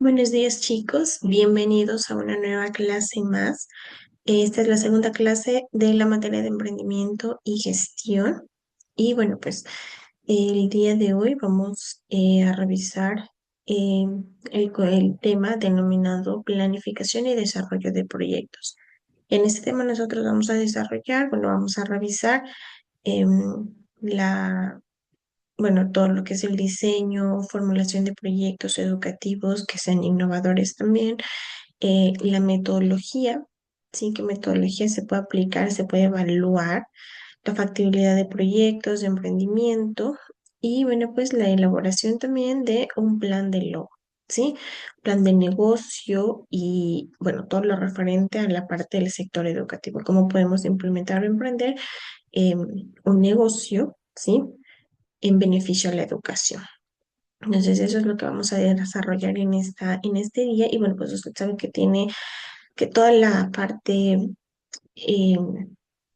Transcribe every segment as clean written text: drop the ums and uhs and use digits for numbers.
Buenos días, chicos. Bienvenidos a una nueva clase más. Esta es la segunda clase de la materia de emprendimiento y gestión. Y bueno, pues el día de hoy vamos a revisar eh, el tema denominado planificación y desarrollo de proyectos. En este tema nosotros vamos a desarrollar, bueno, vamos a revisar la todo lo que es el diseño, formulación de proyectos educativos que sean innovadores también, la metodología, sí, qué metodología se puede aplicar, se puede evaluar, la factibilidad de proyectos, de emprendimiento y bueno, pues la elaboración también de un plan de logro, ¿sí? Plan de negocio y bueno, todo lo referente a la parte del sector educativo, cómo podemos implementar o emprender un negocio, ¿sí? En beneficio a la educación. Entonces, eso es lo que vamos a desarrollar en este día. Y bueno, pues usted sabe que tiene que toda la parte eh,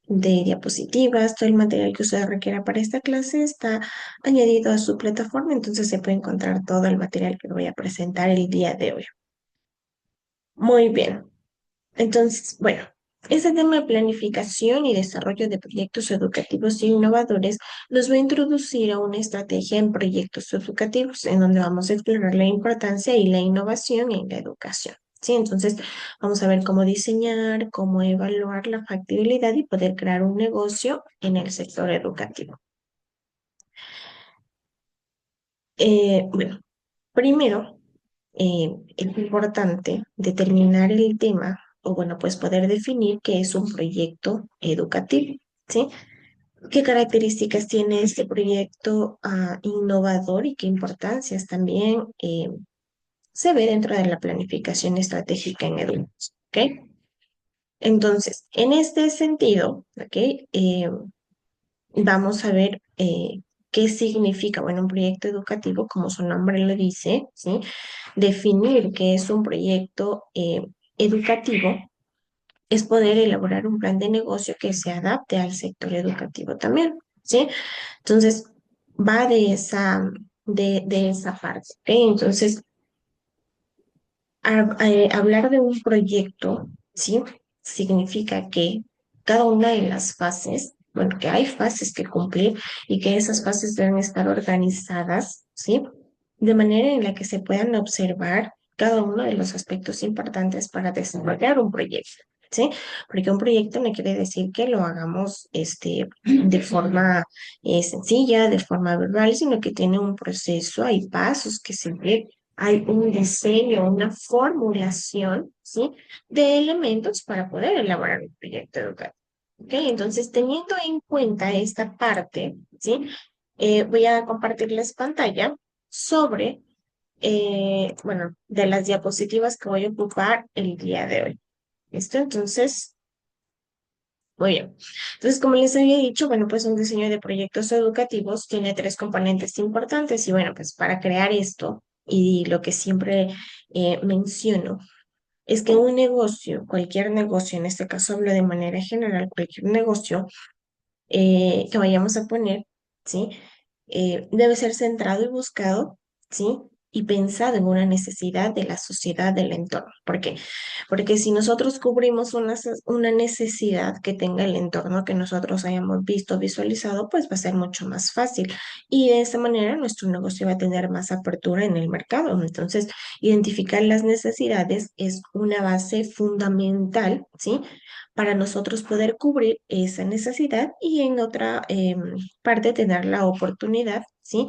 de diapositivas, todo el material que usted requiera para esta clase está añadido a su plataforma, entonces se puede encontrar todo el material que voy a presentar el día de hoy. Muy bien. Entonces, bueno, este tema de planificación y desarrollo de proyectos educativos innovadores nos va a introducir a una estrategia en proyectos educativos, en donde vamos a explorar la importancia y la innovación en la educación. Sí, entonces vamos a ver cómo diseñar, cómo evaluar la factibilidad y poder crear un negocio en el sector educativo. Bueno, primero es importante determinar el tema o bueno, pues poder definir qué es un proyecto educativo, ¿sí? ¿Qué características tiene este proyecto innovador y qué importancias también se ve dentro de la planificación estratégica en educación? ¿Ok? Entonces, en este sentido, ¿ok? Vamos a ver qué significa, bueno, un proyecto educativo, como su nombre lo dice, ¿sí? Definir qué es un proyecto educativo es poder elaborar un plan de negocio que se adapte al sector educativo también, ¿sí? Entonces, va de esa parte, ¿ok? Entonces, hablar de un proyecto, ¿sí? Significa que cada una de las fases, bueno, que hay fases que cumplir y que esas fases deben estar organizadas, ¿sí? De manera en la que se puedan observar cada uno de los aspectos importantes para desarrollar un proyecto, ¿sí? Porque un proyecto no quiere decir que lo hagamos de forma sencilla, de forma verbal, sino que tiene un proceso, hay pasos que seguir, hay un diseño, una formulación, ¿sí? De elementos para poder elaborar un proyecto educativo. ¿Ok? Entonces, teniendo en cuenta esta parte, ¿sí? Voy a compartirles pantalla sobre, bueno, de las diapositivas que voy a ocupar el día de hoy. ¿Listo? Entonces, muy bien. Entonces, como les había dicho, bueno, pues un diseño de proyectos educativos tiene tres componentes importantes y bueno, pues para crear esto y lo que siempre menciono es que un negocio, cualquier negocio, en este caso hablo de manera general, cualquier negocio que vayamos a poner, ¿sí? Debe ser centrado y buscado, ¿sí? Y pensado en una necesidad de la sociedad, del entorno. ¿Por qué? Porque si nosotros cubrimos una necesidad que tenga el entorno que nosotros hayamos visto, visualizado, pues va a ser mucho más fácil. Y de esta manera nuestro negocio va a tener más apertura en el mercado. Entonces, identificar las necesidades es una base fundamental, ¿sí? Para nosotros poder cubrir esa necesidad y en otra parte tener la oportunidad, ¿sí?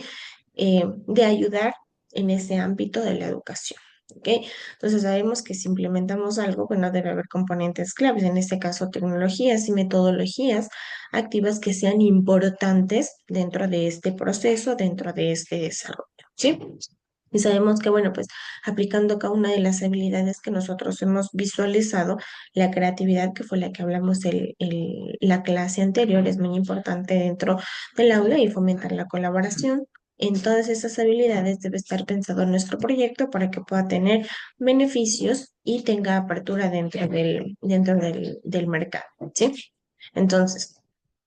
De ayudar en ese ámbito de la educación. ¿Ok? Entonces sabemos que si implementamos algo, bueno, debe haber componentes claves, en este caso tecnologías y metodologías activas que sean importantes dentro de este proceso, dentro de este desarrollo. ¿Sí? Y sabemos que, bueno, pues aplicando cada una de las habilidades que nosotros hemos visualizado, la creatividad, que fue la que hablamos la clase anterior, es muy importante dentro del aula y fomentar la colaboración. En todas esas habilidades debe estar pensado nuestro proyecto para que pueda tener beneficios y tenga apertura dentro del mercado, ¿sí? Entonces,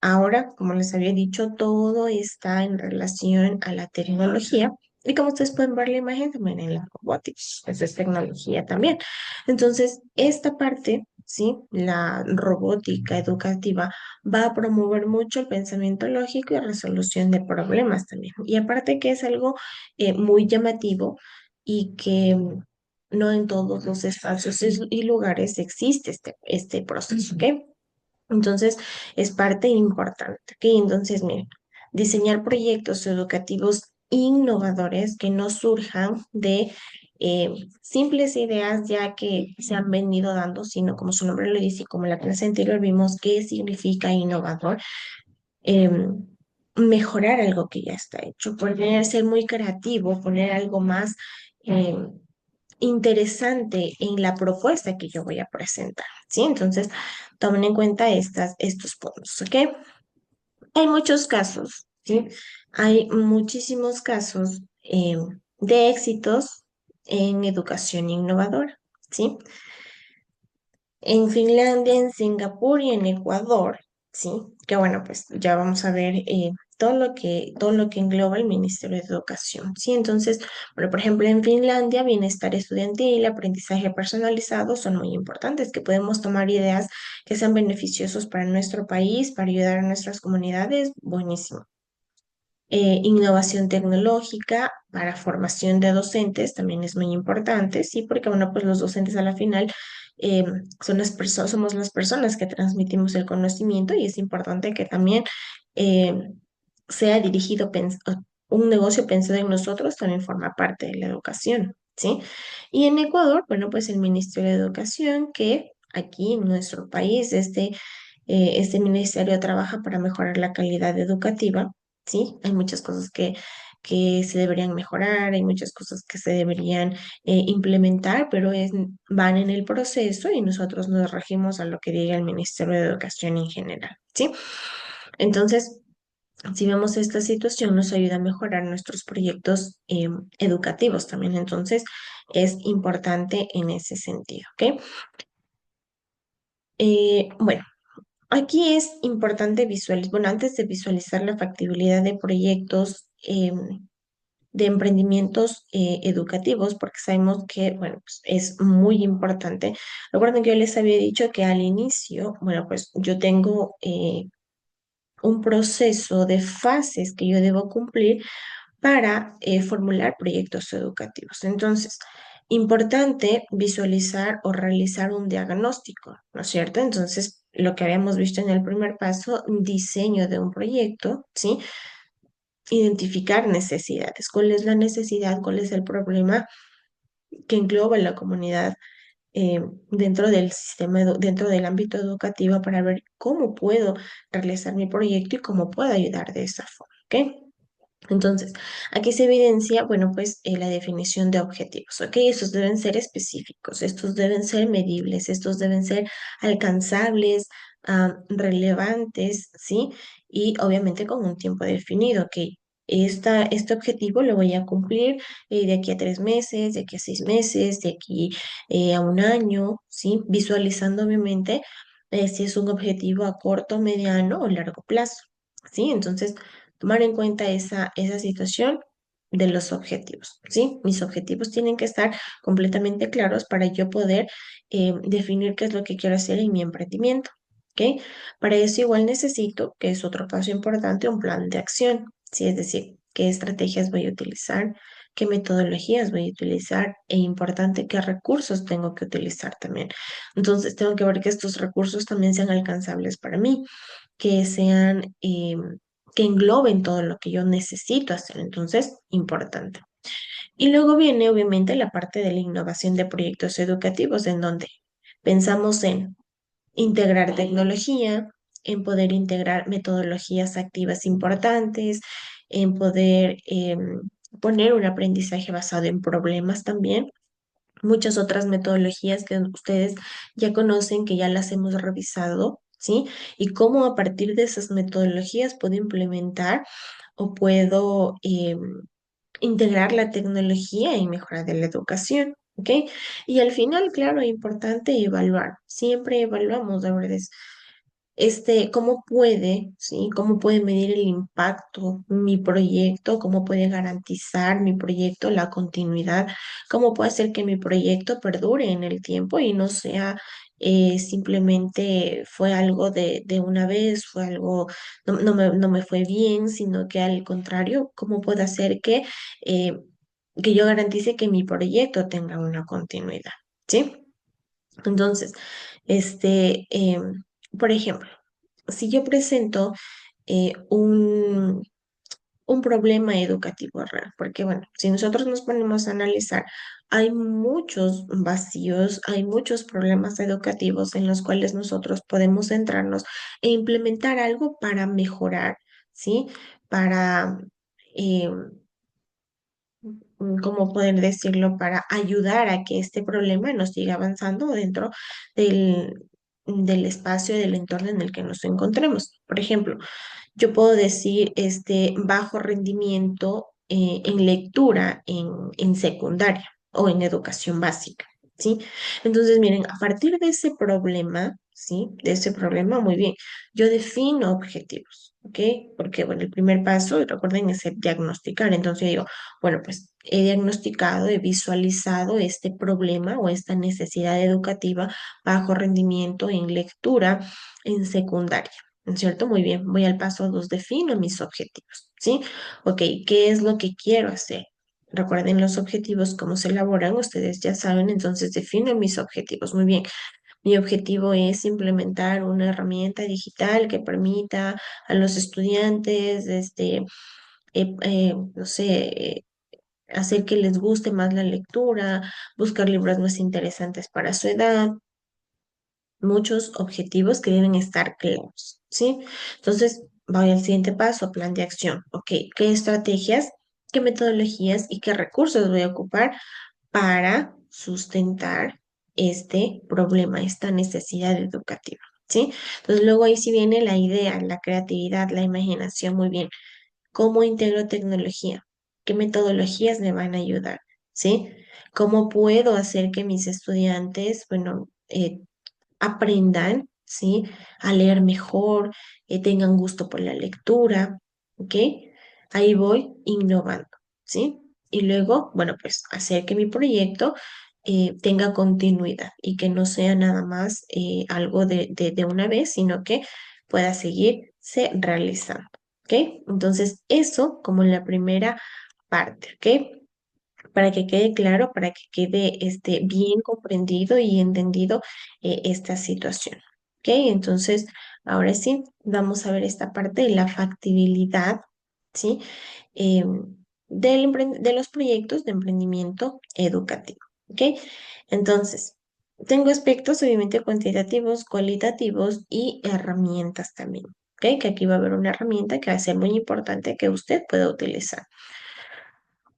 ahora, como les había dicho, todo está en relación a la tecnología. Y como ustedes pueden ver la imagen también en la robotics, eso es tecnología también. Entonces, esta parte, ¿sí? La robótica educativa va a promover mucho el pensamiento lógico y resolución de problemas también. Y aparte que es algo muy llamativo y que no en todos los espacios y lugares existe este proceso, ¿ok? Entonces, es parte importante, ¿ok? Entonces, miren, diseñar proyectos educativos innovadores que no surjan de simples ideas ya que se han venido dando, sino como su nombre lo dice, y como en la clase anterior vimos qué significa innovador, mejorar algo que ya está hecho, poner, ser muy creativo, poner algo más interesante en la propuesta que yo voy a presentar, ¿sí? Entonces, tomen en cuenta estos puntos, ¿ok? Hay muchos casos, ¿sí? Hay muchísimos casos de éxitos en educación innovadora, ¿sí? En Finlandia, en Singapur y en Ecuador, ¿sí? Que bueno, pues ya vamos a ver todo lo que engloba el Ministerio de Educación, ¿sí? Entonces, bueno, por ejemplo, en Finlandia, bienestar estudiantil, aprendizaje personalizado son muy importantes, que podemos tomar ideas que sean beneficiosos para nuestro país, para ayudar a nuestras comunidades, buenísimo. Innovación tecnológica para formación de docentes también es muy importante, sí, porque bueno, pues los docentes a la final eh, somos las personas que transmitimos el conocimiento y es importante que también eh, sea dirigido, un negocio pensado en nosotros también forma parte de la educación, ¿sí? Y en Ecuador, bueno, pues el Ministerio de Educación, que aquí en nuestro país, este ministerio trabaja para mejorar la calidad educativa, ¿sí? Hay muchas cosas que se deberían mejorar, hay muchas cosas que se deberían implementar, pero van en el proceso y nosotros nos regimos a lo que diga el Ministerio de Educación en general, ¿sí? Entonces, si vemos esta situación, nos ayuda a mejorar nuestros proyectos educativos también. Entonces, es importante en ese sentido, ¿ok? Bueno. Aquí es importante visualizar, bueno, antes de visualizar la factibilidad de proyectos de emprendimientos educativos, porque sabemos que, bueno, pues es muy importante. Recuerden que yo les había dicho que al inicio, bueno, pues yo tengo un proceso de fases que yo debo cumplir para formular proyectos educativos. Entonces, importante visualizar o realizar un diagnóstico, ¿no es cierto? Entonces, lo que habíamos visto en el primer paso, diseño de un proyecto, ¿sí? Identificar necesidades. ¿Cuál es la necesidad? ¿Cuál es el problema que engloba la comunidad dentro del sistema, dentro del ámbito educativo para ver cómo puedo realizar mi proyecto y cómo puedo ayudar de esa forma, ¿ok? Entonces, aquí se evidencia, bueno, pues la definición de objetivos, ¿ok? Estos deben ser específicos, estos deben ser medibles, estos deben ser alcanzables, relevantes, ¿sí? Y obviamente con un tiempo definido, ¿ok? Este objetivo lo voy a cumplir de aquí a 3 meses, de aquí a 6 meses, de aquí a un año, ¿sí? Visualizando obviamente si es un objetivo a corto, mediano o largo plazo, ¿sí? Entonces, tomar en cuenta esa situación de los objetivos, ¿sí? Mis objetivos tienen que estar completamente claros para yo poder definir qué es lo que quiero hacer en mi emprendimiento, ¿ok? Para eso igual necesito, que es otro paso importante, un plan de acción, ¿sí? Es decir, qué estrategias voy a utilizar, qué metodologías voy a utilizar e importante, qué recursos tengo que utilizar también. Entonces, tengo que ver que estos recursos también sean alcanzables para mí, que sean, que engloben todo lo que yo necesito hacer. Entonces, importante. Y luego viene, obviamente, la parte de la innovación de proyectos educativos, en donde pensamos en integrar tecnología, en poder integrar metodologías activas importantes, en poder poner un aprendizaje basado en problemas también, muchas otras metodologías que ustedes ya conocen, que ya las hemos revisado, ¿sí? Y cómo a partir de esas metodologías puedo implementar o puedo integrar la tecnología y mejorar de la educación, ¿ok? Y al final, claro, es importante evaluar. Siempre evaluamos, la verdad cómo puede, ¿sí? Cómo puede medir el impacto mi proyecto, cómo puede garantizar mi proyecto la continuidad, cómo puede hacer que mi proyecto perdure en el tiempo y no sea simplemente fue algo de una vez, fue algo, no me fue bien, sino que al contrario, cómo puede hacer eh, que yo garantice que mi proyecto tenga una continuidad, ¿sí? Entonces, por ejemplo, si yo presento un problema educativo real, porque bueno, si nosotros nos ponemos a analizar, hay muchos vacíos, hay muchos problemas educativos en los cuales nosotros podemos centrarnos e implementar algo para mejorar, ¿sí? Para, eh, ¿cómo poder decirlo? Para ayudar a que este problema no siga avanzando dentro del, del espacio, del entorno en el que nos encontremos. Por ejemplo, yo puedo decir bajo rendimiento en lectura en secundaria o en educación básica, ¿sí? Entonces, miren, a partir de ese problema, ¿sí? De ese problema, muy bien, yo defino objetivos, ¿ok? Porque, bueno, el primer paso, recuerden, es el diagnosticar. Entonces, yo digo, bueno, pues he diagnosticado, he visualizado este problema o esta necesidad educativa bajo rendimiento en lectura en secundaria. ¿No es cierto? Muy bien, voy al paso 2, defino mis objetivos, ¿sí? Ok, ¿qué es lo que quiero hacer? Recuerden los objetivos, cómo se elaboran, ustedes ya saben, entonces defino mis objetivos. Muy bien, mi objetivo es implementar una herramienta digital que permita a los estudiantes, no sé, hacer que les guste más la lectura, buscar libros más interesantes para su edad, muchos objetivos que deben estar claros, ¿sí? Entonces, voy al siguiente paso, plan de acción. Ok, ¿qué estrategias, qué metodologías y qué recursos voy a ocupar para sustentar este problema, esta necesidad educativa? ¿Sí? Entonces, luego ahí sí viene la idea, la creatividad, la imaginación, muy bien. ¿Cómo integro tecnología? ¿Qué metodologías me van a ayudar? ¿Sí? ¿Cómo puedo hacer que mis estudiantes, bueno, aprendan, ¿sí? A leer mejor, tengan gusto por la lectura, ¿ok? Ahí voy innovando, ¿sí? Y luego, bueno, pues hacer que mi proyecto tenga continuidad y que no sea nada más algo de una vez, sino que pueda seguirse realizando, ¿ok? Entonces, eso como la primera parte, ¿ok? Para que quede claro, para que quede bien comprendido y entendido esta situación. ¿Ok? Entonces, ahora sí, vamos a ver esta parte de la factibilidad, ¿sí? De los proyectos de emprendimiento educativo. ¿Ok? Entonces, tengo aspectos obviamente cuantitativos, cualitativos y herramientas también. ¿Ok? Que aquí va a haber una herramienta que va a ser muy importante que usted pueda utilizar.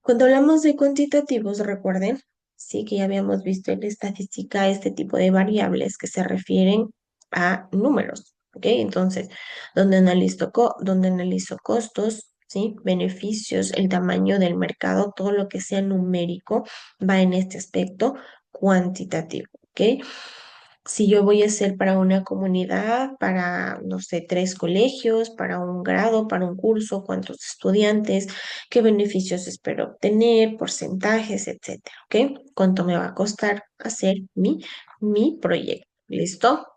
Cuando hablamos de cuantitativos, recuerden, sí que ya habíamos visto en la estadística este tipo de variables que se refieren a números, ¿ok? Entonces, donde analizo costos, ¿sí? Beneficios, el tamaño del mercado, todo lo que sea numérico va en este aspecto cuantitativo, ¿ok? Si yo voy a hacer para una comunidad, para, no sé, 3 colegios, para un grado, para un curso, cuántos estudiantes, qué beneficios espero obtener, porcentajes, etcétera, ¿ok? ¿Cuánto me va a costar hacer mi proyecto? ¿Listo?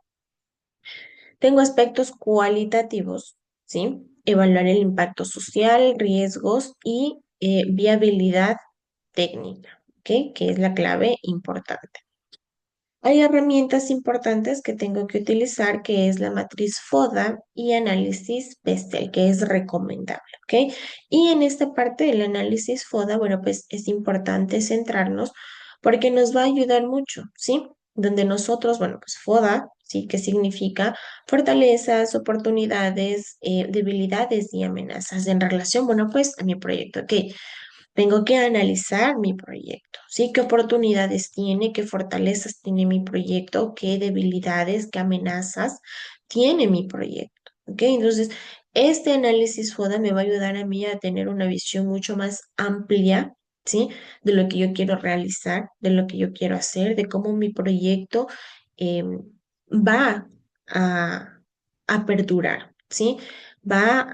Tengo aspectos cualitativos, ¿sí? Evaluar el impacto social, riesgos y viabilidad técnica, ¿ok? Que es la clave importante. Hay herramientas importantes que tengo que utilizar, que es la matriz FODA y análisis PESTEL, que es recomendable, ¿ok? Y en esta parte del análisis FODA, bueno, pues es importante centrarnos porque nos va a ayudar mucho, ¿sí? Donde nosotros, bueno, pues FODA, ¿sí? ¿Qué significa? Fortalezas, oportunidades, debilidades y amenazas en relación, bueno, pues a mi proyecto, ¿ok? Tengo que analizar mi proyecto, ¿sí? ¿Qué oportunidades tiene? ¿Qué fortalezas tiene mi proyecto? ¿Qué debilidades, qué amenazas tiene mi proyecto? ¿Ok? Entonces, este análisis FODA me va a ayudar a mí a tener una visión mucho más amplia, ¿sí? De lo que yo quiero realizar, de lo que yo quiero hacer, de cómo mi proyecto va a a perdurar, ¿sí? Va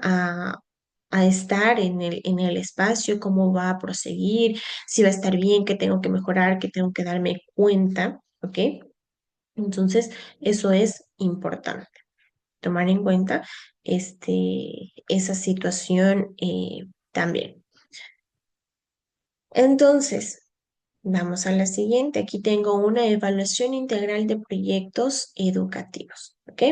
a estar en el espacio, cómo va a proseguir, si va a estar bien, qué tengo que mejorar, qué tengo que darme cuenta, ¿ok? Entonces, eso es importante, tomar en cuenta esa situación también. Entonces, vamos a la siguiente. Aquí tengo una evaluación integral de proyectos educativos, ¿ok?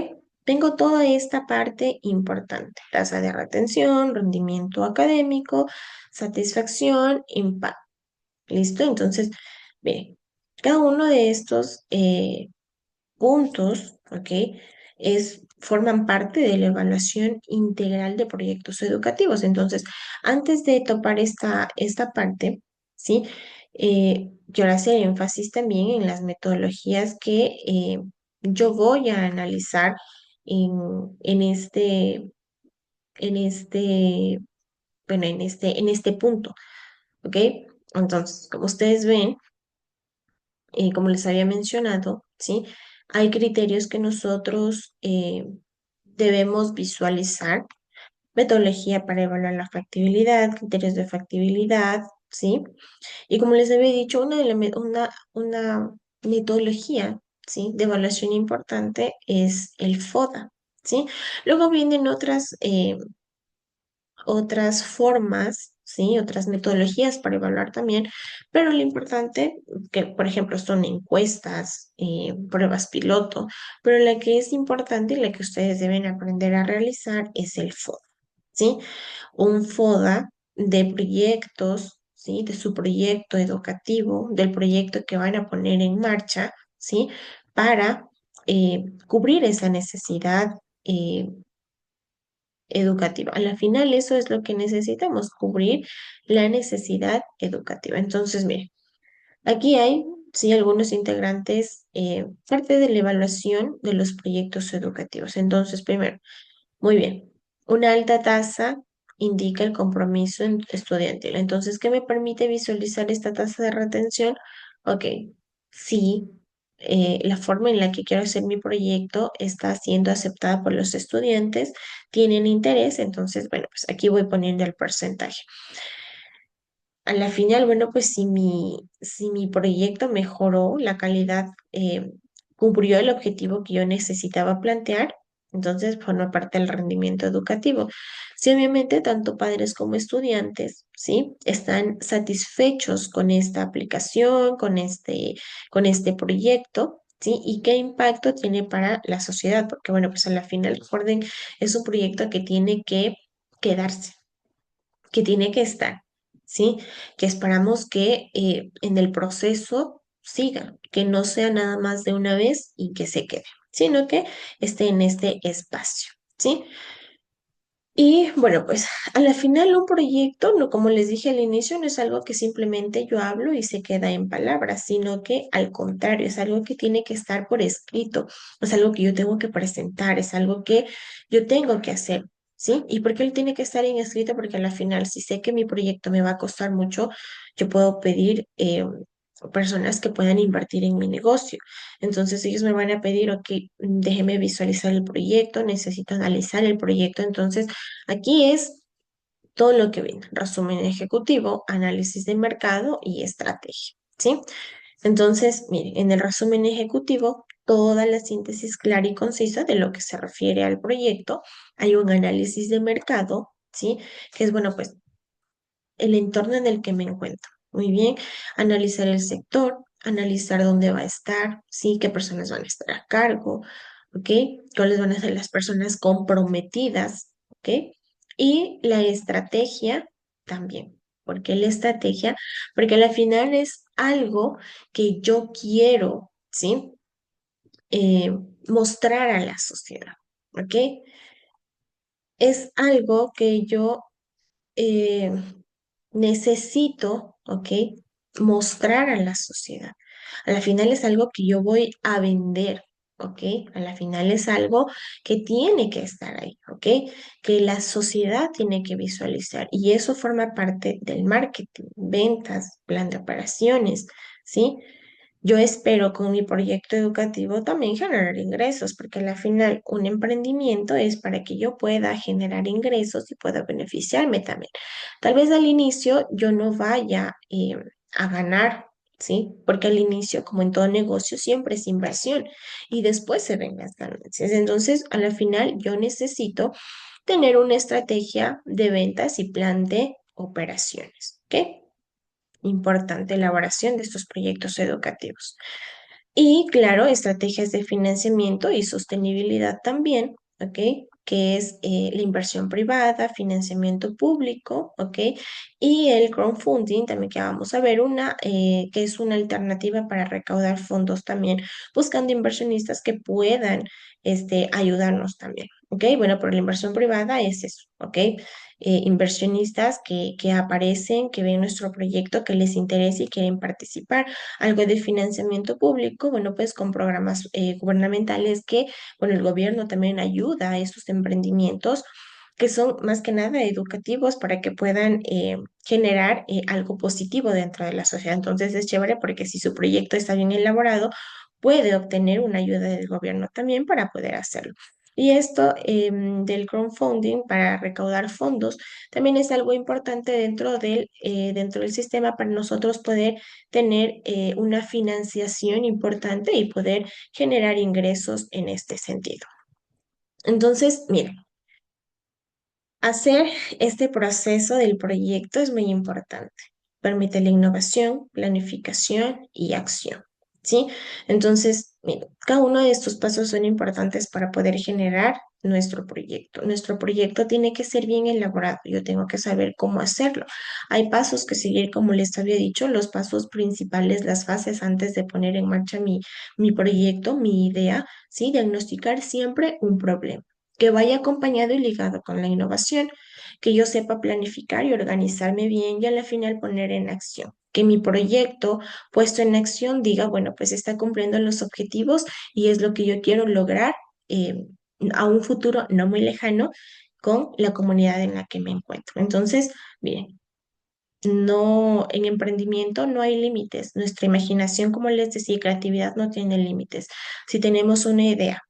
Tengo toda esta parte importante, tasa de retención, rendimiento académico, satisfacción, impacto. ¿Listo? Entonces, bien, cada uno de estos puntos, ¿ok? Forman parte de la evaluación integral de proyectos educativos. Entonces, antes de topar esta parte, ¿sí? Quiero hacer énfasis también en las metodologías que yo voy a analizar en, en este, en este, bueno, en este punto, ¿ok? Entonces, como ustedes ven, como les había mencionado, ¿sí? Hay criterios que nosotros debemos visualizar, metodología para evaluar la factibilidad, criterios de factibilidad, ¿sí? Y como les había dicho, una metodología, ¿sí? De evaluación importante es el FODA, ¿sí? Luego vienen otras formas, ¿sí? Otras metodologías para evaluar también, pero lo importante, que por ejemplo son encuestas, pruebas piloto, pero la que es importante y la que ustedes deben aprender a realizar es el FODA, ¿sí? Un FODA de proyectos, ¿sí? De su proyecto educativo, del proyecto que van a poner en marcha, ¿sí? Para cubrir esa necesidad educativa. A la final, eso es lo que necesitamos, cubrir la necesidad educativa. Entonces, miren, aquí hay, sí, algunos integrantes, parte de la evaluación de los proyectos educativos. Entonces, primero, muy bien, una alta tasa indica el compromiso estudiantil. Entonces, ¿qué me permite visualizar esta tasa de retención? Ok, sí, la forma en la que quiero hacer mi proyecto está siendo aceptada por los estudiantes, tienen interés, entonces, bueno, pues aquí voy poniendo el porcentaje. A la final, bueno, pues si mi proyecto mejoró, la calidad cumplió el objetivo que yo necesitaba plantear, entonces forma parte del rendimiento educativo. Si obviamente tanto padres como estudiantes, ¿sí? Están satisfechos con esta aplicación, con este proyecto, ¿sí? Y qué impacto tiene para la sociedad, porque bueno, pues a la final, recuerden, es un proyecto que tiene que quedarse, que tiene que estar, ¿sí? Que esperamos que en el proceso siga, que no sea nada más de una vez y que se quede, sino que esté en este espacio, ¿sí? Y bueno, pues a la final un proyecto, no, como les dije al inicio, no es algo que simplemente yo hablo y se queda en palabras, sino que al contrario, es algo que tiene que estar por escrito, es algo que yo tengo que presentar, es algo que yo tengo que hacer, ¿sí? ¿Y por qué él tiene que estar en escrito? Porque a la final, si sé que mi proyecto me va a costar mucho, yo puedo pedir personas que puedan invertir en mi negocio. Entonces ellos me van a pedir, ok, déjeme visualizar el proyecto, necesito analizar el proyecto, entonces aquí es todo lo que viene, resumen ejecutivo, análisis de mercado y estrategia, ¿sí? Entonces, miren, en el resumen ejecutivo, toda la síntesis clara y concisa de lo que se refiere al proyecto, hay un análisis de mercado, ¿sí? Que es, bueno, pues el entorno en el que me encuentro. Muy bien, analizar el sector, analizar dónde va a estar, ¿sí? Qué personas van a estar a cargo, ¿ok? ¿Cuáles van a ser las personas comprometidas, ¿ok? Y la estrategia también. ¿Por qué la estrategia? Porque al final es algo que yo quiero, ¿sí? Eh, mostrar a la sociedad, ¿ok? Es algo que yo eh, necesito, ¿ok? Mostrar a la sociedad. A la final es algo que yo voy a vender, ¿ok? A la final es algo que tiene que estar ahí, ¿ok? Que la sociedad tiene que visualizar y eso forma parte del marketing, ventas, plan de operaciones, ¿sí? Yo espero con mi proyecto educativo también generar ingresos, porque al final un emprendimiento es para que yo pueda generar ingresos y pueda beneficiarme también. Tal vez al inicio yo no vaya a ganar, ¿sí? Porque al inicio, como en todo negocio, siempre es inversión y después se ven las ganancias. Entonces, a la final yo necesito tener una estrategia de ventas y plan de operaciones, ¿ok? Importante elaboración de estos proyectos educativos. Y claro, estrategias de financiamiento y sostenibilidad también, ¿ok? Que es la inversión privada, financiamiento público, ¿ok? Y el crowdfunding, también que vamos a ver una, que es una alternativa para recaudar fondos también, buscando inversionistas que puedan ayudarnos también, ¿ok? Bueno, pero la inversión privada es eso, ¿ok? Inversionistas que aparecen, que ven nuestro proyecto, que les interesa y quieren participar. Algo de financiamiento público, bueno, pues con programas gubernamentales que, bueno, el gobierno también ayuda a estos emprendimientos que son más que nada educativos para que puedan generar algo positivo dentro de la sociedad. Entonces es chévere porque si su proyecto está bien elaborado, puede obtener una ayuda del gobierno también para poder hacerlo. Y esto del crowdfunding para recaudar fondos también es algo importante dentro del sistema para nosotros poder tener una financiación importante y poder generar ingresos en este sentido. Entonces, miren, hacer este proceso del proyecto es muy importante. Permite la innovación, planificación y acción. ¿Sí? Entonces, mira, cada uno de estos pasos son importantes para poder generar nuestro proyecto. Nuestro proyecto tiene que ser bien elaborado. Yo tengo que saber cómo hacerlo. Hay pasos que seguir, como les había dicho, los pasos principales, las fases antes de poner en marcha mi proyecto, mi idea, ¿sí? Diagnosticar siempre un problema que vaya acompañado y ligado con la innovación, que yo sepa planificar y organizarme bien y a la final poner en acción. Que mi proyecto puesto en acción diga, bueno, pues está cumpliendo los objetivos y es lo que yo quiero lograr eh, a un futuro no muy lejano con la comunidad en la que me encuentro. Entonces, bien, no, en emprendimiento no hay límites. Nuestra imaginación, como les decía, y creatividad no tiene límites. Si tenemos una idea,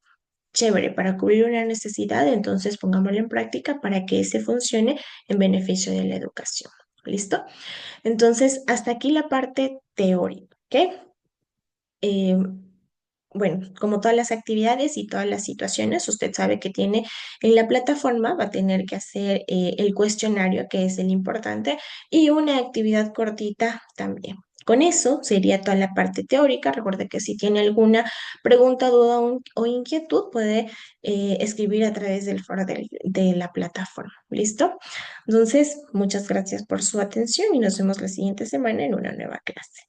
chévere, para cubrir una necesidad, entonces pongámoslo en práctica para que ese funcione en beneficio de la educación. ¿Listo? Entonces, hasta aquí la parte teórica, ¿ok? Eh, bueno, como todas las actividades y todas las situaciones, usted sabe que tiene en la plataforma, va a tener que hacer el cuestionario, que es el importante, y una actividad cortita también. Con eso sería toda la parte teórica. Recuerde que si tiene alguna pregunta, duda o inquietud, puede escribir a través del foro de la plataforma. ¿Listo? Entonces, muchas gracias por su atención y nos vemos la siguiente semana en una nueva clase.